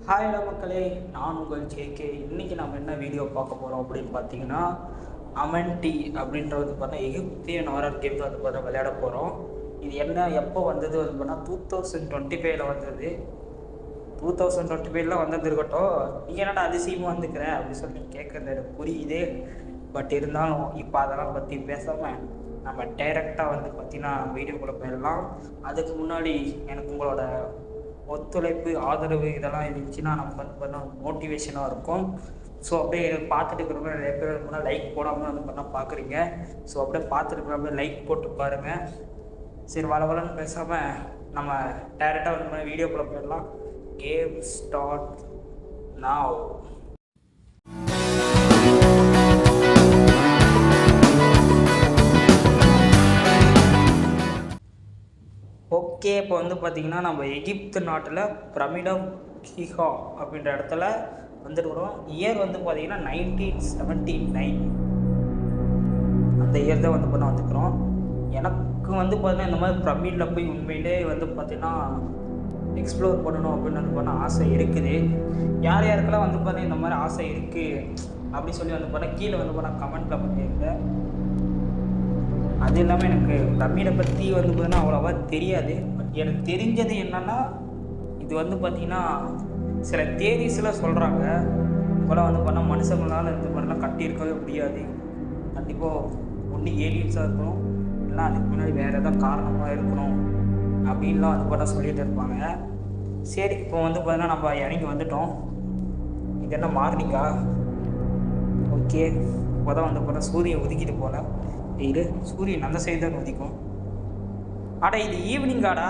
Hi மக்களே, நான் உங்கள் ஜேகே. இன்றைக்கி நம்ம என்ன வீடியோ பார்க்க போகிறோம் அப்படின்னு பார்த்தீங்கன்னா, அமென்டி அப்படின்றது பார்த்தா எகிப்தியன் ஹாரர் கேம் வந்து பார்த்தா விளையாட போகிறோம். இது என்ன எப்போ வந்தது வந்து பார்த்தா 2025 வந்தது. 2025 வந்தது இருக்கட்டும், நீ என்னடா அதிசயமாக வந்துக்கிற அப்படின்னு சொல்லி கேட்குறது எனக்கு புரியுது. பட் இருந்தாலும் இப்போ அதெல்லாம் பற்றி பேசாமல் நம்ம டைரெக்டாக வந்து பார்த்தீங்கன்னா வீடியோக்குள்ளே போயிடலாம். அதுக்கு முன்னாடி எனக்கு உங்களோட ஒத்துழைப்பு, ஆதரவு இதெல்லாம் இருந்துச்சுன்னா நமக்கு வந்து பண்ணால் மோட்டிவேஷனாக இருக்கும். ஸோ அப்படியே பார்த்துட்டு இருக்கிறவங்க நிறைய பேர் முன்னாடி லைக் போடாமல் வந்து பண்ணால் பார்க்குறீங்க. ஸோ அப்படியே பார்த்துட்டு லைக் போட்டு பாருங்கள். சரி, வளவலன்னு பேசாமல் நம்ம டைரெக்டாக வந்து வீடியோக்குள்ளே போயிடலாம். கேம் ஸ்டார்ட் நாவ். ஓகே, இப்போ வந்து பார்த்திங்கன்னா நம்ம எகிப்து நாட்டில் பிரமிட் ஆஃப் கிசா அப்படின்ற இடத்துல வந்துருக்கிறோம். இயர் வந்து பார்த்திங்கன்னா 1979 அந்த இயர் தான் வந்து பண்ண வந்துக்கிறோம். எனக்கு வந்து பார்த்திங்கன்னா இந்த மாதிரி பிரமிடில் போய் உண்மையிலே வந்து பார்த்திங்கன்னா எக்ஸ்ப்ளோர் பண்ணணும் அப்படின்னு வந்து பண்ண ஆசை இருக்குது. யார் யாருக்கெல்லாம் வந்து பார்த்தீங்கன்னா இந்த மாதிரி ஆசை இருக்குது அப்படின்னு சொல்லி வந்து பண்ணால் கீழே வந்து பண்ணால் கமெண்ட்டில் பண்ணியிருக்கேன். அது இல்லாமல் எனக்கு பிரமிடை பற்றி வந்து பார்த்தீங்கன்னா அவ்வளோவா தெரியாது. பட் எனக்கு தெரிஞ்சது என்னென்னா, இது வந்து பார்த்திங்கன்னா சில தேதிஸில் சொல்கிறாங்க. இப்போலாம் வந்து பண்ணால் மனுஷங்களால் இந்த மாதிரிலாம் கட்டியிருக்கவே முடியாது. கண்டிப்பாக ஒன்று ஏலியன்ஸாக இருக்கணும், இல்லைனா அதுக்கு முன்னாடி வேறு எதாவது காரணமாக இருக்கணும் அப்படின்லாம் வந்து பார்த்தா சொல்லிகிட்டு இருப்பாங்க. சரி, இப்போ வந்து பார்த்தீங்கன்னா நம்ம இறங்கி வந்துட்டோம். இது என்ன மார்னிங்கா? ஓகே, இப்போ தான் வந்து பார்த்தா சூரியன் உதிக்கிட்டு போல. இது சூரியன் அந்த சைடு தான் உதிக்கும். அடே, இது ஈவினிங்காடா?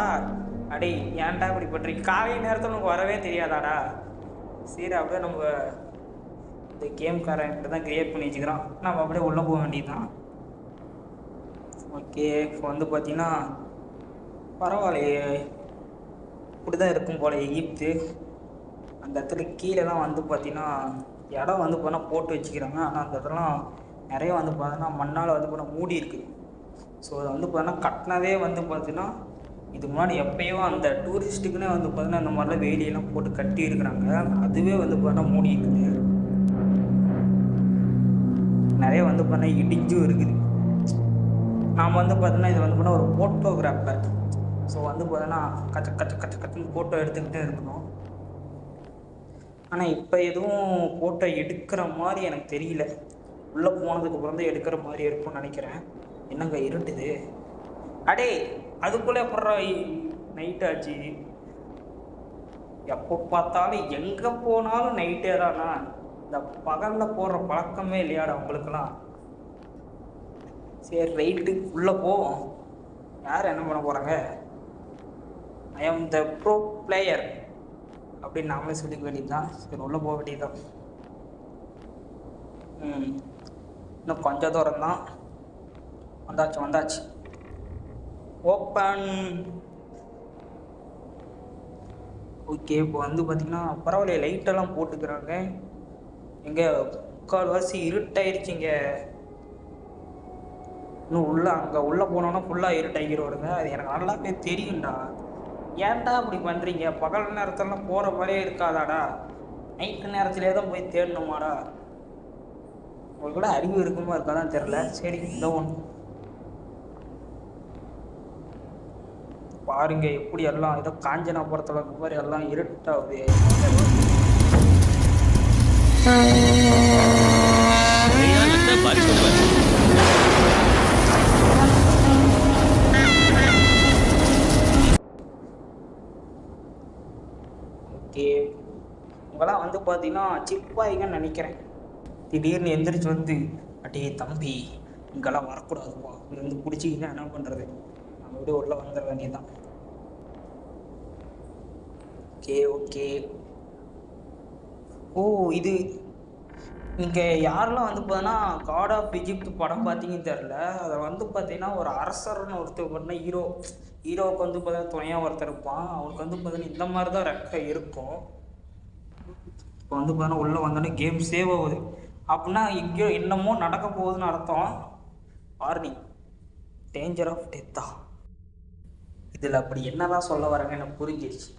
அடே, ஏன்டா இப்படி பண்ணுறீங்க? காலை நேரத்தில் நமக்கு வரவே தெரியாதாடா? சரி, அப்படியே நம்ம இந்த கேம்காரன் இப்படி தான் கிரியேட் பண்ணி வச்சுக்கிறான். நம்ம அப்படியே உள்ளே போக வேண்டியது தான். ஓகே, இப்போ வந்து பார்த்திங்கன்னா பரவாயில்லையே, இப்படி தான் இருக்கும் போல் எகிப்து. அந்த இடத்துல கீழே தான் வந்து பார்த்திங்கன்னா இடம் வந்து பார்த்தா போட்டு வச்சுக்கிறாங்க. ஆனால் அந்த இடத்துலாம் நிறைய வந்து பார்த்தீங்கன்னா மண்ணால் வந்து பார்த்தா மூடி இருக்குது. ஸோ அதை வந்து பார்த்தீங்கன்னா கட்டினதே வந்து பார்த்தீங்கன்னா இதுக்கு முன்னாடி எப்பயோ அந்த டூரிஸ்ட்டுக்குன்னே வந்து பார்த்தீங்கன்னா இந்த மாதிரிலாம் வேலியெல்லாம் போட்டு கட்டி இருக்கிறாங்க. அதுவே வந்து பார்த்தீங்கன்னா மூடி இருக்குது. நிறைய வந்து பார்த்தீங்கன்னா இடிஞ்சும் இருக்குது. நாம் வந்து பார்த்தீங்கன்னா இது வந்து பார்த்தீங்கன்னா ஒரு ஃபோட்டோகிராஃபர். ஸோ வந்து பார்த்தீங்கன்னா கட்டுன்னு ஃபோட்டோ எடுத்துக்கிட்டே இருக்கணும். ஆனால் இப்போ எதுவும் ஃபோட்டோ எடுக்கிற மாதிரி எனக்கு தெரியல. உள்ளே போனதுக்கு அப்புறம் தான் எடுக்கிற மாதிரி இருக்கும்னு நினைக்கிறேன். என்னங்க இருட்டுது? அடே, அதுக்குள்ளே அப்புறம் நைட் ஆச்சு. எப்போ பார்த்தாலும் எங்கே போனாலும் நைட்டே தானா? இந்த பகலில் போடுற பழக்கமே இல்லையாடா உங்களுக்கெல்லாம்? சரி, ரைட்டு, உள்ளே போவோம். யார் என்ன பண்ண போகிறாங்க? ஐ ஆம் த ப்ரோ பிளேயர் அப்படின்னு நாமளே சொல்லிக்க வேண்டியது தான். சரி, உள்ளே போக வேண்டியது தான். இன்னும் கொஞ்சம் தூரம் தான். வந்தாச்சு. ஓப்பன். ஓகே, இப்போ வந்து பார்த்திங்கன்னா பரவாயில்ல, லைட்டெல்லாம் போட்டுக்கிறாங்க. எங்கே முக்கால்வாசி இருட்டாயிருச்சுங்க. இன்னும் அங்கே உள்ளே போனோன்னா ஃபுல்லாக இருட்டாகிடுவாருங்க. அது எனக்கு நல்லாவே தெரியும்டா. ஏன்டா அப்படி பண்ணுறீங்க? பகல் நேரத்துலலாம் போகிற மாதிரியே இருக்காதாடா? நைட்டு நேரத்துலேயே தான் போய் தேடணுமாடா? உங்களுக்கு கூட அறிவு இருக்குமா இருக்காதான் தெரில. சரி, இந்த ஒன்று பாருங்க எப்படி எல்லாம் ஏதோ காஞ்சனாபுரத்தில் இருக்க மாதிரி எல்லாம் இருட்டாகுது. ஓகே, உங்களாம் வந்து பார்த்தீங்கன்னா சிப்பாயிங்கன்னு நினைக்கிறேன். திடீர்னு எந்திரிச்சு வந்து, அடே தம்பி, இங்கெல்லாம் வரக்கூடாதுப்பா, இது வந்து பிடிச்சிக்கிட்டா என்ன பண்ணுறது? நம்ம அப்படியே உள்ள வந்துட வேண்டியதுதான். ஓகே. ஓ, இது நீங்கள் யாரெல்லாம் வந்து பார்த்தீங்கன்னா காட் ஆஃப் எஜிப்ட் படம் பார்த்தீங்கன்னு தெரில. அதை வந்து பார்த்தீங்கன்னா ஒரு அரசர்னு ஒருத்தர் பார்த்தீங்கன்னா ஹீரோவுக்கு வந்து பார்த்தீங்கன்னா துணையாக ஒருத்தர் இருப்பான். அவருக்கு வந்து பார்த்தீங்கன்னா இந்த மாதிரி தான் ரெக்கை இருக்கும். இப்போ வந்து பார்த்தீங்கன்னா உள்ளே வந்தோடனே கேம் சேவ் ஆகுது. அப்படின்னா எங்கேயோ என்னமோ நடக்க போகுதுன்னு அர்த்தம். வார்னிங், டேஞ்சர் ஆஃப் டெத்தா. இதில் அப்படி என்னதான் சொல்ல வராங்க எனக்கு புரிஞ்சிருச்சு.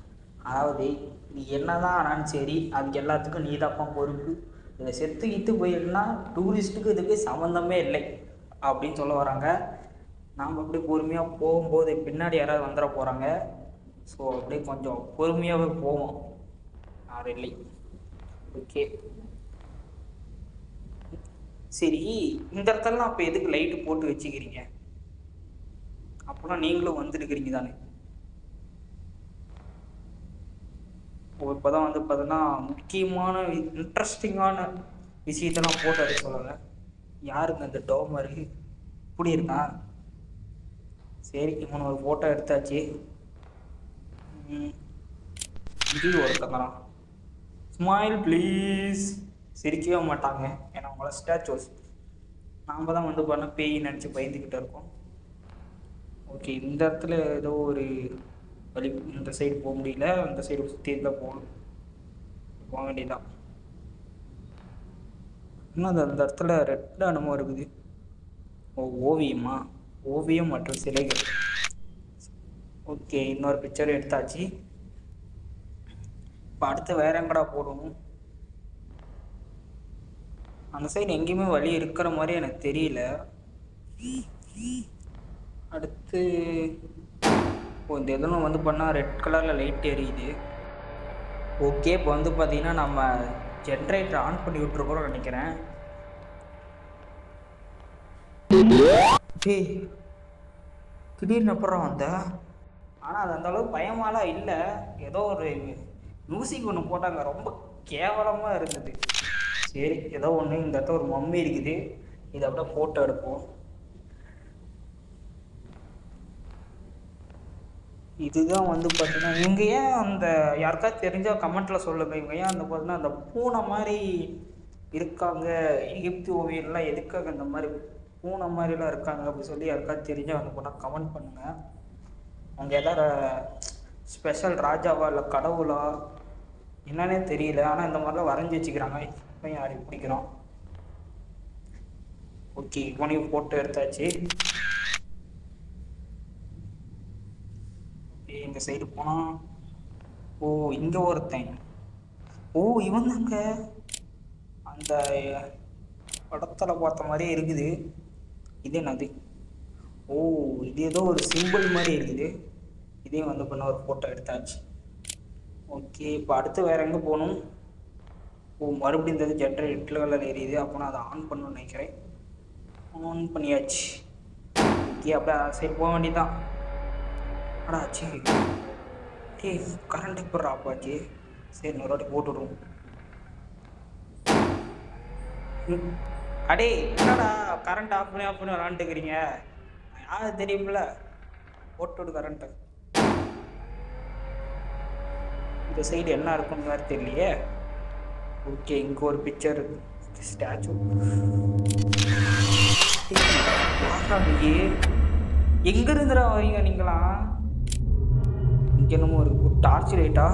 அதாவது நீ என்னதான் ஆனாலும் சரி அதுக்கு எல்லாத்துக்கும் நீ தான் பொறுப்பு. இதை செத்துக்கிட்டு போயிடுனா டூரிஸ்ட்டுக்கு இதுக்கு சம்மந்தமே இல்லை அப்படின்னு சொல்ல வராங்க. நாம் அப்படி பொறுமையாக போகும்போது பின்னாடி யாராவது வந்துட போகிறாங்க. ஸோ அப்படியே கொஞ்சம் பொறுமையாகவே போவோம். யாரும் இல்லை. ஓகே சரி, இந்த இடத்துலலாம் அப்போ எதுக்கு லைட்டு போட்டு வச்சுக்கிறீங்க? அப்போனா நீங்களும் வந்துருக்கிறீங்க தானே. இப்போ தான் வந்து பார்த்தீங்கன்னா முக்கியமான இன்ட்ரெஸ்டிங்கான விஷயத்தெல்லாம் போட்டோ எடுக்க சொல்லுங்க. யாருங்க அந்த டோமரு இப்படி இருக்கான்? சரி, இவனை ஒரு ஃபோட்டோ எடுத்தாச்சு. இது ஒருத்தங்களாம் ஸ்மைல் ப்ளீஸ் சிரிக்கவே மாட்டாங்க, ஏன்னா அவங்கள ஸ்டாச்சுஸ். நாம் தான் வந்து பண்ண பேய் நினச்சி பயந்துக்கிட்டு இருக்கோம். ஓகே, இந்த இடத்துல ஏதோ ஒரு வழி, இந்த சைடு போக முடியல, அந்த சைடு சுற்றி இருந்தால் போகணும், போக வேண்டியதான். இன்னும் அந்த இடத்துல ரெட் அனுமம் இருக்குது. ஓவியமா? ஓவியம் மற்றும் சிலைகள். ஓகே, இன்னொரு பிக்சர் எடுத்தாச்சு. இப்போ அடுத்து வேற எங்கடா போடணும்? அந்த சைடு எங்கேயுமே வழி இருக்கிற மாதிரி எனக்கு தெரியல. அடுத்து இந்த எதுவும் வந்து பண்ணால் ரெட் கலரில் லைட் எரியுது. ஓகே, இப்போ வந்து பார்த்தீங்கன்னா நம்ம ஜென்ரேட்டர் ஆன் பண்ணி விட்டுருக்கோம்னு நினைக்கிறேன். திடீர்னு அப்புறம் வந்த, ஆனால் அது அந்தளவுக்கு பயமாலாம் இல்லை. ஏதோ ஒரு மியூசிக் ஒன்று போட்டாங்க, ரொம்ப கேவலமாக இருந்தது. சரி, ஏதோ ஒன்று. இந்த இடத்துல ஒரு மம்மி இருக்குது, இதை அப்படியே ஃபோட்டோ எடுப்போம். இதுதான் வந்து பார்த்தீங்கன்னா இவங்க ஏன் அந்த யாருக்காவது தெரிஞ்சால் கமெண்ட்டில் சொல்லுங்கள். இவங்க ஏன் அந்த பார்த்தீங்கன்னா அந்த பூனை மாதிரி இருக்காங்க, எகிப்து ஓவியம்லாம் எதுக்காக இந்த மாதிரி பூனை மாதிரிலாம் இருக்காங்க அப்படின்னு சொல்லி யாருக்காவது தெரிஞ்சால் வந்து போனால் கமெண்ட் பண்ணுங்கள். அவங்க எல்லோரும் ஸ்பெஷல் ராஜாவா இல்லை கடவுளா என்னன்னே தெரியல, ஆனால் இந்த மாதிரிலாம் வரைஞ்சி வச்சுக்கிறாங்க. இப்போ யார் பிடிக்கிறோம்? ஓகே, இவனையும் ஃபோட்டோ எடுத்தாச்சு. இந்த சைடு போனால், ஓ இங்கே ஒருத்தன், ஓ இவன் தாங்க அந்த படத்துல பார்த்த மாதிரியே இருக்குது. இது என்னது? ஓ இது ஏதோ ஒரு சிம்பிள் மாதிரி இருக்குது. இதையும் வந்து பண்ண ஒரு ஃபோட்டோ எடுத்தாச்சு. ஓகே, இப்போ அடுத்து வேறு எங்கே போகணும்? ஓ மறுபடியும் இந்த ஜென்ரேட்டர் ரெட் கலரில் எரியுது. அப்போ நான் அதை ஆன் பண்ணணும்னு நினைக்கிறேன். ஆன் பண்ணியாச்சு. ஓகே, அப்படியே சரி போக வேண்டியதான். அடா சரி, கரண்ட் இப்போ ஆப்பாச்சு. சரி, இன்னொரு வாட்டி போட்டுவிடுவோம். அடே என்னடா கரண்ட் ஆஃப் பண்ணி விளாண்டுக்கிறீங்க? யார் தெரியுமில்ல, போட்டுவிடு கரண்ட்டு. இந்த சைடு என்ன இருக்குன்னு வேறு தெரியலையே. ஓகே, இங்கே ஒரு பிக்சர் ஸ்டாச்சு. எங்க இருந்துடா வரீங்க நீங்களாம்? இங்கே என்னமோ ஒரு டார்ச் லைட்டா?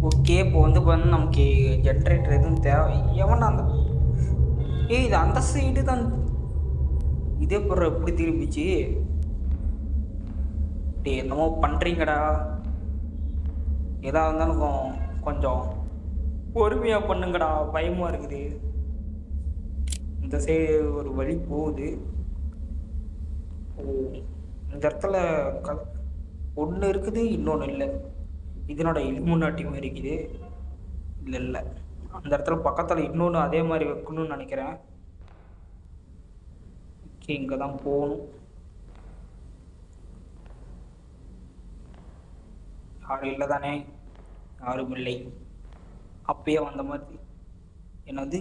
ஓகே, இப்போ வந்து பார்த்தீங்கன்னா நமக்கு ஜென்ரேட்டர் எதுவும் தேவை. எவனா அந்த இது அந்த சைடு தான். இதே பொருள் எப்படி திரும்பிச்சு? என்னமோ பண்ணுறீங்கடா. எதாக இருந்தாலும் கொஞ்சம் பொறுமையாக பண்ணுங்கடா, பயமாக இருக்குது. இந்த சைடு ஒரு வழி போகுது. ஓ இந்த இடத்துல ஒன்று இருக்குது, இன்னொன்று இல்லை. இதனோட இல்முன்னாட்டி மாதிரி இருக்குது. இல்லை அந்த இடத்துல பக்கத்தில் இன்னொன்று அதே மாதிரி வைக்கணும்னு நினைக்கிறேன். ஓகே, இங்கே தான் போகணும். யாரும் இல்லை தானே? யாரும் இல்லை. அப்பயே வந்த மாதிரி. என்னது?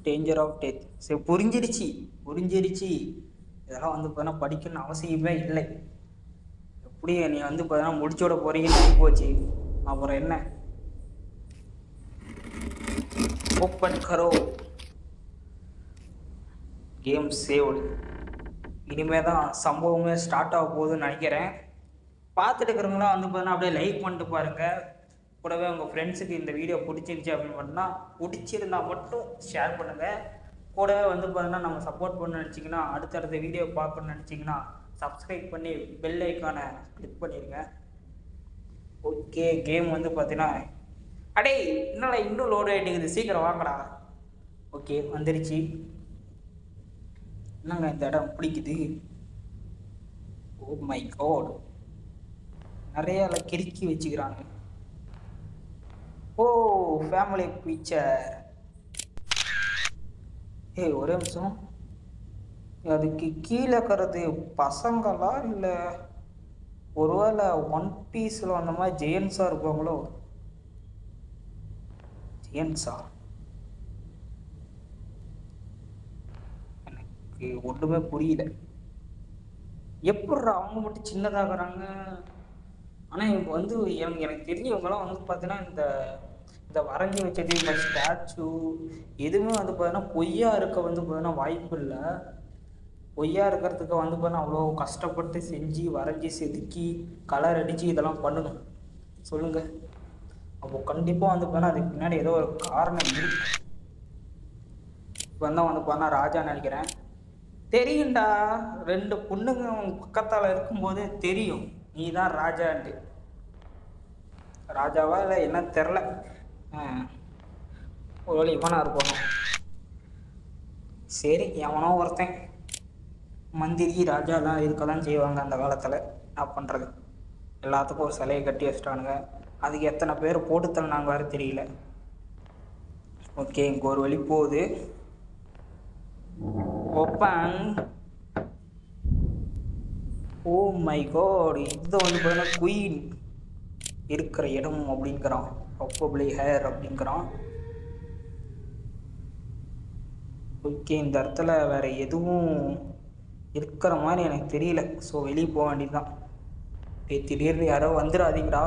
Danger of death. சரி, புரிஞ்சிருச்சு. இதெல்லாம் வந்து பார்த்தீங்கன்னா படிக்கணும்னு அவசியமே இல்லை. எப்படி நீ வந்து பார்த்தீங்கன்னா முடிச்சோட போகிறீங்கன்னு போச்சு. அப்புறம் என்ன? ஓப்பன் கரோ. Game saved. இனிமேல் தான் சம்பவமே ஸ்டார்ட் ஆக போகுதுன்னு நினைக்கிறேன். பார்த்துட்டு இருக்கிறவங்களாம் வந்து பார்த்தீங்கன்னா அப்படியே லைக் பண்ணிட்டு பாருங்கள். கூடவே உங்கள் ஃப்ரெண்ட்ஸுக்கு இந்த வீடியோ பிடிச்சிருச்சு அப்படின்னு பண்ணால், பிடிச்சிருந்தா மட்டும் ஷேர் பண்ணுங்கள். கூடவே வந்து பார்த்தீங்கன்னா நம்ம சப்போர்ட் பண்ண நினச்சிங்கன்னா, அடுத்தடுத்த வீடியோ பார்க்கணுன்னு நினச்சிங்கன்னா சப்ஸ்கிரைப் பண்ணி பெல் ஐக்கானை கிளிக் பண்ணிடுங்க. ஓகே, கேம் வந்து பார்த்தீங்கன்னா அடே என்னடா இன்னும் லோடு ஆகிட்டுக்குது, சீக்கிரம் வாங்கடா. ஓகே வந்துருச்சு. என்னங்க இந்த இடம் பிடிக்குது. ஓ மை காட், நிறைய கிறுக்கி வச்சுக்கிறாங்க. ஓ ஃபேமிலி பிக்சர். ஏய் ஒரே நிமிஷம், அதுக்கு கீழே இருக்கிறது பசங்களா இல்லை ஒருவேளை ஒன் பீஸில் அந்த மாதிரி ஜெயன்ஸாக இருப்பாங்களோ? ஜெயன்ஸா? எனக்கு ஒன்றுமே புரியல. எப்பட்றா அவங்க மட்டும் சின்னதாகிறாங்க? ஆனால் இவங்க வந்து எனக்கு தெரிஞ்ச இவங்கெல்லாம் வந்து பார்த்தீங்கன்னா இந்த இந்த வரைஞ்சி வச்சது இந்த ஸ்டாச்சு எதுவுமே வந்து பார்த்தீங்கன்னா பொய்யா இருக்க வந்து பார்த்தீங்கன்னா வாய்ப்பு இல்லை. பொய்யா இருக்கிறதுக்கு வந்து பார்த்தீங்கன்னா அவ்வளோ கஷ்டப்பட்டு செஞ்சு வரைஞ்சி செதுக்கி கலர் அடித்து இதெல்லாம் பண்ணணும் சொல்லுங்கள். அப்போ கண்டிப்பாக வந்து பார்த்தீங்கன்னா அதுக்கு பின்னாடி ஏதோ ஒரு காரணம் இருக்கு. இப்போ தான் வந்து பார்த்தா ராஜா நினைக்கிறேன். தெரியும்டா, 2 பொண்ணுங்க உங்க பக்கத்தால் இருக்கும்போதே தெரியும் நீ தான் ராஜான்ட்டு. ராஜாவா இல்லை என்ன தெரில. ஒரு வழி இவனாக இருக்கணும். சரி, எவனோ ஒருத்தன். மந்திரி ராஜாலாம் இருக்க தான் செய்வாங்க அந்த காலத்தில். என்ன பண்ணுறது, எல்லாத்துக்கும் ஒரு சிலையை கட்டி வச்சிட்டானுங்க. அதுக்கு எத்தனை பேர் போட்டு தள்ளினாங்க வேறு தெரியல. ஓகே, இங்கே ஒரு வழி போகுது. ஓப்பன். ஓ மை காட், இது வந்து பார்த்தீங்கன்னா குயின் இருக்கிற இடம் அப்படிங்கிறான். ப்ராபப்லி ஹேர் அப்படிங்கிறான். ஓகே, இந்த இடத்துல வேறு எதுவும் இருக்கிற மாதிரி எனக்கு தெரியல. ஸோ வெளியே போக வேண்டியதுதான். திடீர்னு யாரோ வந்துடாதீங்கடா.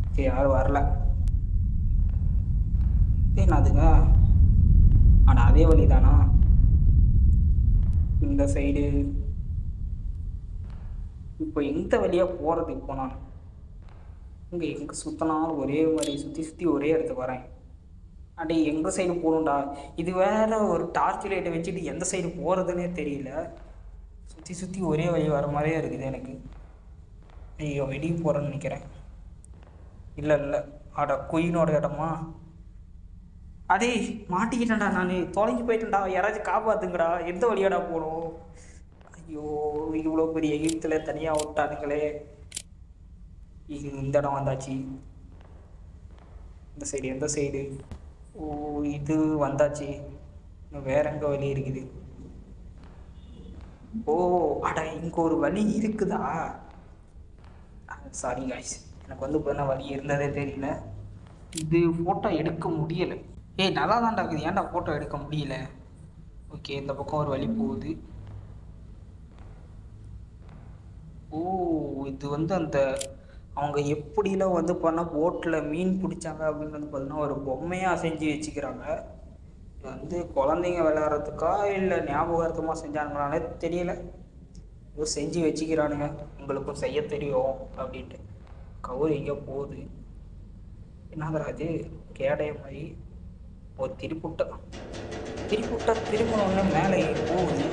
ஓகே, யாரும் வரல. என்னதுங்க, ஆனால் அதே வழி தானா? இந்த சைடு இப்போ எந்த வழியாக போகிறது? இப்போ நான் இங்கே எங்கே சுற்றினாலும் ஒரே மாதிரி சுற்றி சுற்றி ஒரே இடத்துக்கு வரேன். அடே எங்கள் சைடு போகணும்டா. இது வேற ஒரு டார்ச் லைட்டை வச்சுட்டு எந்த சைடு போகிறதுனே தெரியல. சுற்றி சுற்றி ஒரே வழி வர மாதிரியே இருக்குது எனக்கு. ஐயோ, வெளியே போகிறேன்னு நினைக்கிறேன். இல்லை இல்லை, அட குயினோட இடமா? அதே மாட்டிக்கிட்டேன்டா, நான் தொலைஞ்சு போயிட்டேன்டா. யாராச்சும் காப்பாற்றுங்கடா. எந்த வழியாடா போகணும்? ஐயோ, இவ்வளோ பெரிய எகிப்தில் தனியாக விட்டானுங்களே. இந்த இடம் வந்தாச்சு. இந்த சைடு எந்த சைடு? ஓ இது வந்தாச்சு. வேற எங்க வழி இருக்குது? ஓ அட, இங்கே ஒரு வழி இருக்குதா? சாரி காய்ஸ், எனக்கு வந்து இப்போ வழி இருந்ததே தெரியல. இது ஃபோட்டோ எடுக்க முடியலை. ஏய் நல்லா தான்டா இருக்குது, ஏன்டா ஃபோட்டோ எடுக்க முடியல? ஓகே, இந்த பக்கம் ஒரு வழி போகுது. ஓ இது வந்து அந்த அவங்க எப்படிலாம் வந்து பண்ணால் போட்டில் மீன் பிடிச்சாங்க அப்படின்னு வந்து பார்த்தீங்கன்னா ஒரு பொம்மையாக செஞ்சு வச்சுக்கிறாங்க. இது வந்து குழந்தைங்க விளையாடுறதுக்கா இல்லை ஞாபகார்த்தமாக செஞ்சானுங்களானே தெரியல. ஏதோ செஞ்சு வச்சுக்கிறானுங்க, உங்களுக்கும் செய்ய தெரியும் அப்படின்ட்டு. கவுரு எங்கே போகுது? என்னதுடா அது கேடைய மாதிரி? ஒரு திருப்புட்டா திரும்ப ஒன்று மேலே போகுது.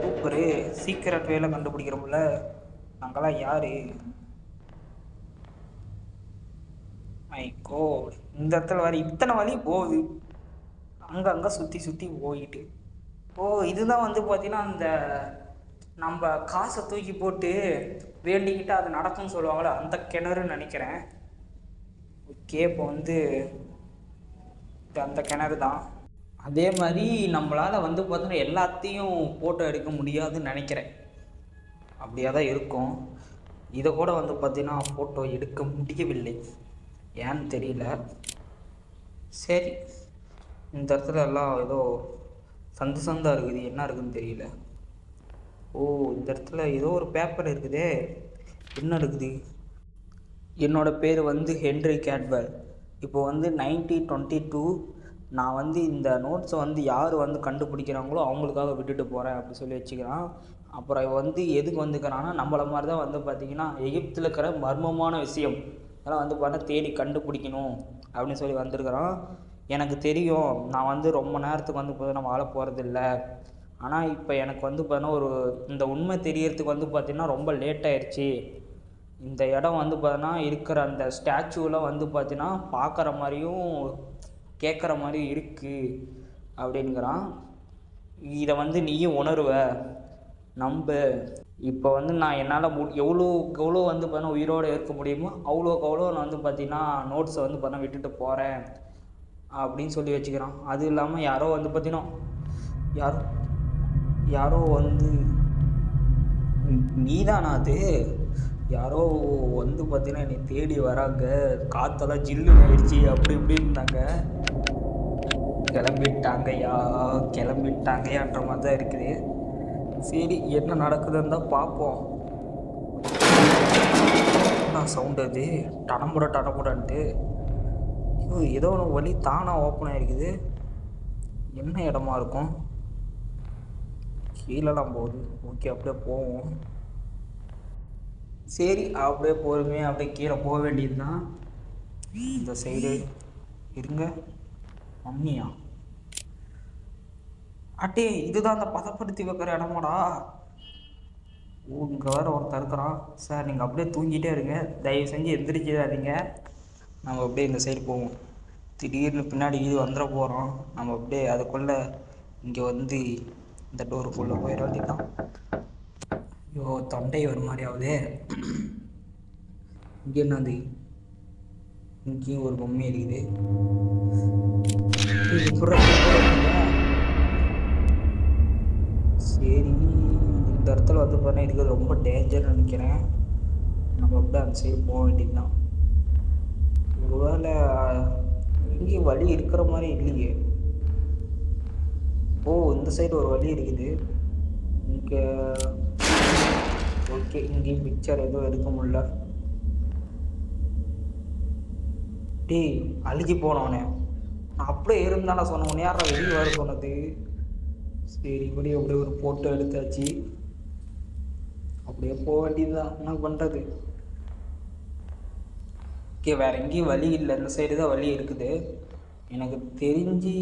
சூப்பரு, சீக்கிரட் வேலை கண்டுபிடிக்கிறோம்ல. நாங்களாம் யாரு? மை காட், இந்த இடத்துல வேறு இத்தனை வழி போகுது. அங்கங்கே சுற்றி சுற்றி போயிட்டு. ஓ இதுதான் வந்து பார்த்தீங்கன்னா அந்த நம்ம காசை தூக்கி போட்டு வேண்டிக்கிட்டு அது நடக்கும்னு சொல்லுவாங்களே அந்த கிணறுன்னு நினைக்கிறேன். ஓகே, இப்போ வந்து அந்த கிணறு தான். அதே மாதிரி நம்மளால் வந்து பார்த்தீங்கன்னா எல்லாத்தையும் ஃபோட்டோ எடுக்க முடியாதுன்னு நினைக்கிறேன். அப்படியே தான் இருக்கும். இதை கூட வந்து பார்த்தீங்கன்னா ஃபோட்டோ எடுக்க முடியவில்லை, ஏன்னு தெரியல. சரி, இந்த இடத்துல எல்லாம் ஏதோ சந்தாக இருக்குது, என்ன இருக்குதுன்னு தெரியல. ஓ இந்த இடத்துல ஏதோ ஒரு பேப்பர் இருக்குதே, என்ன இருக்குது? என்னோடய பேர் வந்து ஹென்ரி கேட்வெல். இப்போ வந்து 1922. நான் வந்து இந்த நோட்ஸை வந்து யார் வந்து கண்டுபிடிக்கிறாங்களோ அவங்களுக்காக விட்டுட்டு போகிறேன் அப்படி சொல்லி வச்சுக்கிறான். அப்புறம் வந்து எதுக்கு வந்துக்கிறான்னா நம்மளை மாதிரி தான் வந்து பார்த்திங்கன்னா எகிப்தில் இருக்கிற மர்மமான விஷயம் அதெல்லாம் வந்து பார்த்தா தேடி கண்டுபிடிக்கணும் அப்படின்னு சொல்லி வந்திருக்கிறான். எனக்கு தெரியும், நான் வந்து ரொம்ப நேரத்துக்கு வந்து பார்த்தீங்கன்னா வாழ போகிறதில்ல. ஆனால் இப்போ எனக்கு வந்து பார்த்தீங்கன்னா இந்த உண்மை தெரியறதுக்கு வந்து பார்த்திங்கன்னா ரொம்ப லேட் ஆயிடுச்சு. இந்த இடம் வந்து பார்த்தீங்கன்னா இருக்கிற அந்த ஸ்டாச்சுவில் வந்து பார்த்தீங்கன்னா பார்க்குற மாதிரியும் கேட்குற மாதிரியும் இருக்குது அப்படின்கிறான். இதை வந்து நீயும் உணருவ, நம்ப. இப்போ வந்து நான் என்னால் எவ்வளோக்கு எவ்வளோ வந்து பார்த்தீங்கன்னா உயிரோடு இருக்க முடியுமோ அவ்வளோக்கு அவ்வளோ நான் வந்து பார்த்தீங்கன்னா நோட்ஸை வந்து பார்த்தீங்கன்னா விட்டுட்டு போகிறேன் அப்படின்னு சொல்லி வச்சுக்கிறான். அது இல்லாமல் யாரோ வந்து பார்த்தீங்கன்னா யாரோ வந்து நீதானா அது? யாரோ வந்து பார்த்தீங்கன்னா என்னை தேடி வராங்க, காற்றெல்லாம் ஜில்லுன்னு ஆயிடுச்சு அப்படி இப்படின்னாங்க. கிளம்பிட்டாங்கயான்ற மாதிரி தான் இருக்குது. சரி, என்ன நடக்குதுன்னு தான் பார்ப்போம். என்ன சவுண்டு அது? டனமுடன்ட்டு ஏதோ ஒன்று வழி தானாக ஓப்பன் ஆகிருக்குது. என்ன இடமா இருக்கும்? கீழெல்லாம் போகுது. ஓகே, அப்படியே போவோம். சரி, அப்படியே பொறுமையாக அப்படியே கீழே போக வேண்டியது தான். இந்த சைடு இருங்க. மம்மியா? அட்டே, இதுதான் அந்த பதப்படுத்தி வைக்கிற இடமாடா. இங்கே வேறு ஒருத்தர் இருக்கிறான். சார், நீங்கள் அப்படியே தூங்கிட்டே இருங்க, தயவு செஞ்சு எந்திரிச்சிடாதீங்க. நம்ம அப்படியே இந்த சைடு போவோம். திடீர்னு பின்னாடி இது வந்துட போகிறோம். நம்ம அப்படியே அதுக்குள்ளே இங்கே வந்து இந்த டோருக்குள்ளே போயிட வேண்டியதான். ஐயோ, தொண்டை ஒரு மாதிரி ஆகுது. இங்கே என்னது? இங்கேயும் ஒரு பொம்மை இருக்குது. சரி, இந்த இடத்துல வந்து பார்த்தா இதுக்கு ரொம்ப டேஞ்சர்னு நினைக்கிறேன். நம்ம அப்படியே அந்த சைடு போக வேண்டியதுதான். ஒருவேளை இங்கேயும் வழி இருக்கிற மாதிரி இல்லையே. ஓ, இந்த சைடு ஒரு வழி இருக்குது. இங்கே ஓகே, இங்கேயும் பிக்சர் எதுவும் எடுக்க முடியல. டேய், அழுகி போனவனே, நான் அப்படியே இருந்தானா சொன்னவனே யாரா வெளியே வர சொன்னது? சரி, இப்படி அப்படியே ஒரு ஃபோட்டோ எடுத்தாச்சு. அப்படியே போக வேண்டியதுதான். என்ன பண்ணுறது? ஓகே, வேறு எங்கேயும் வழி இல்லை. இந்த சைடு தான் வழி இருக்குது. எனக்கு தெரிஞ்சு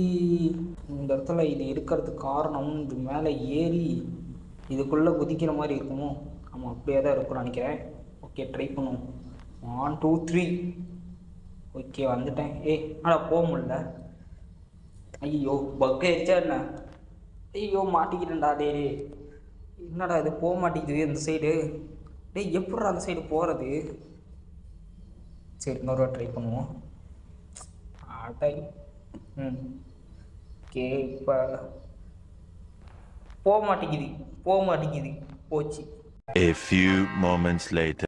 இந்த இடத்துல இது இருக்கிறதுக்கு காரணம் இது மேலே ஏறி இதுக்குள்ளே குதிக்கிற மாதிரி இருக்குமோ? ஆமாம், அப்படியே தான் இருக்கும்னு நினைக்கிறேன். ஓகே, ட்ரை பண்ணுவோம். 1 2 3. ஓகே, வந்துட்டேன். போக முடியல. ஐயோ, பக் ஆயிடுச்சா என்ன? ஐயோ, மாட்டிக்கிட்டேன்டா. என்னடா இது போக மாட்டேங்குது இந்த சைடு? எப்படா அந்த சைடு போகிறது? சரி, இன்னொரு ட்ரை பண்ணுவோம். ஓகே, இப்போ போக மாட்டேங்குது. போச்சு. A few moments later.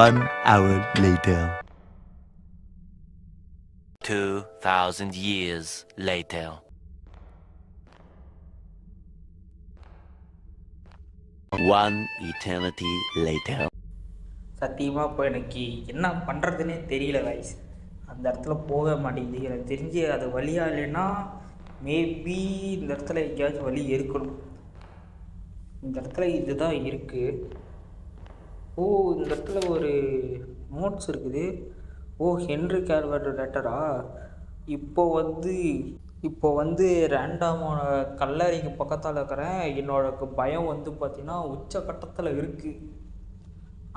1 hour later. 2000 years later. One eternity later. சத்தியமாக இப்போ எனக்கு என்ன பண்ணுறதுன்னே தெரியல கைஸ். அந்த இடத்துல போக மாட்டேங்குது. எனக்கு தெரிஞ்சு அது வழியாக இல்லைன்னா மேபி இந்த இடத்துல எங்கேயாச்சும் வழி இருக்கணும். இந்த இடத்துல இதுதான் இருக்குது. ஓ, இந்த இடத்துல ஒரு நோட்ஸ் இருக்குது. ஓ, ஹென்ரி கேல்வர்ட் லெட்டரா? இப்போ வந்து ரேண்டமான கல்லறைக்கு பக்கத்தால் இருக்கிறேன். என்னோட பயம் வந்து பார்த்திங்கன்னா உச்சக்கட்டத்தில் இருக்குது.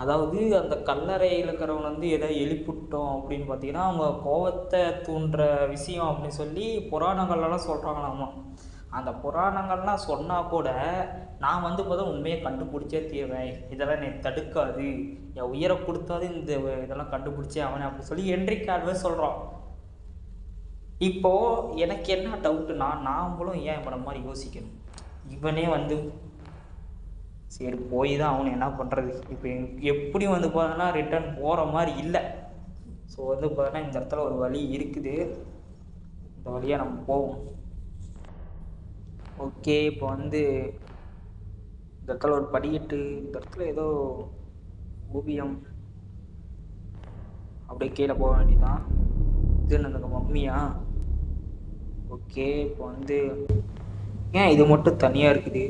அதாவது அந்த கல்லறையில் இருக்கிறவங்க வந்து எதை எழுப்பிவிட்டோம் அப்படின்னு பார்த்தீங்கன்னா அவங்க கோபத்தை தூண்டுற விஷயம் அப்படின்னு சொல்லி புராணங்கள்லாம் சொல்கிறாங்களாமா. அந்த புராணங்கள்லாம் சொன்னால் கூட நான் வந்து பார்த்தா உண்மையை கண்டுபிடிச்சே தீர்வேன், இதெல்லாம் என்னை தடுக்காது, என் உயிரை கொடுத்தாது இதெல்லாம் கண்டுபிடிச்சே அவனை அப்படி சொல்லி ஹென்ரி கேல்வர்ட் சொல்கிறான். இப்போது எனக்கு என்ன டவுட்டுனா, நாமளும் ஏன் இவனை மாதிரி யோசிக்கணும்? இவனே வந்து சரி போய் தான் அவனை என்ன பண்ணுறது? இப்போ எப்படி வந்து பார்த்தோன்னா ரிட்டர்ன் போகிற மாதிரி இல்லை. ஸோ வந்து பார்த்தோன்னா இந்த இடத்துல ஒரு வழி இருக்குது. இந்த வழியாக நம்ம போவோம். ஓகே, இப்போ வந்து இந்த இடத்துல ஒரு படிக்கட்டு, இந்த இடத்துல ஏதோ ஓவியம், அப்படியே கீழே போக வேண்டியதான். இது அந்த மம்மியா? ஓகே, இப்போ வந்து ஏன் இது மட்டும் தனியாக இருக்குது?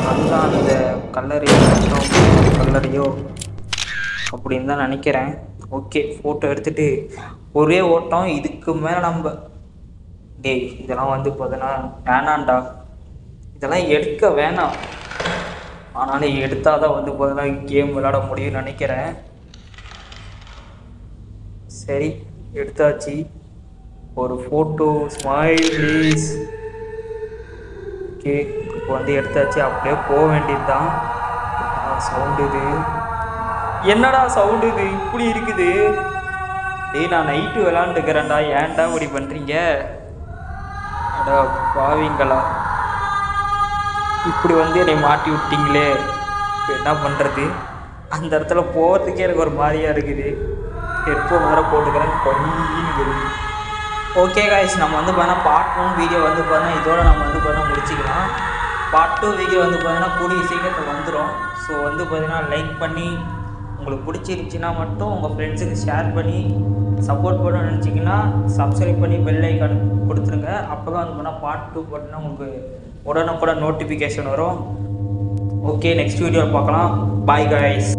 அதுதான் அந்த கல்லறையோ அப்படின்னு தான் நினைக்கிறேன். ஓகே, ஃபோட்டோ எடுத்துகிட்டு ஒரே ஓட்டம். இதுக்கு மேலே நம்ம இதெல்லாம் வந்து பார்த்தோன்னா வேணாண்டா, இதெல்லாம் எடுக்க வேணாம். ஆனாலும் எடுத்தால் தான் வந்து பார்த்தீங்கன்னா கேம் விளையாட முடியும்னு நினைக்கிறேன். சரி எடுத்தாச்சு. ஒரு ஃபோட்டோ ஸ்மைல் ப்ளீஸ். ஓகே இப்போ வந்து எடுத்தாச்சு. அப்படியே போக வேண்டியது தான். சவுண்டு இது என்னடா சவுண்டு இது இப்படி இருக்குது? டேய் நான் நைட்டு விளாண்டுக்கிறேன்டா, ஏன்டா இப்படி பண்ணுறீங்க? அடா பாவீங்களா, இப்படி வந்து என்னை மாட்டி விட்டீங்களே. இப்போ என்ன பண்ணுறது? அந்த இடத்துல போகிறதுக்கே எனக்கு ஒரு மாதிரியாக இருக்குது. ஹெட்ஃபோன் வேறு போட்டுக்கிறேன், கொஞ்சம். ஓகே காய்ஸ், நம்ம வந்து பார்த்தீங்கன்னா பார்ட் 1 வீடியோ வந்து பார்த்தீங்கன்னா இதோட நம்ம வந்து பார்த்தீங்கன்னா முடிச்சிக்கலாம். பார்ட் 2 வீடியோ வந்து பார்த்தீங்கன்னா கூடிய சீக்கிரத்தில் வந்துடும். ஸோ வந்து பார்த்தீங்கன்னா லைக் பண்ணி உங்களுக்கு பிடிச்சிருந்துச்சின்னா மட்டும் உங்கள் ஃப்ரெண்ட்ஸுக்கு ஷேர் பண்ணி சப்போர்ட் பண்ண நினச்சிங்கன்னா சப்ஸ்கிரைப் பண்ணி பெல் ஐக்கான் கொடுத்துருங்க. அப்போ தான் வந்து பார்த்தீங்கன்னா பார்ட் 2 போட்டிங்கன்னா உங்களுக்கு உடனுக்குடன் நோட்டிஃபிகேஷன் வரும். ஓகே நெக்ஸ்ட் வீடியோவில் பார்க்கலாம். Bye guys.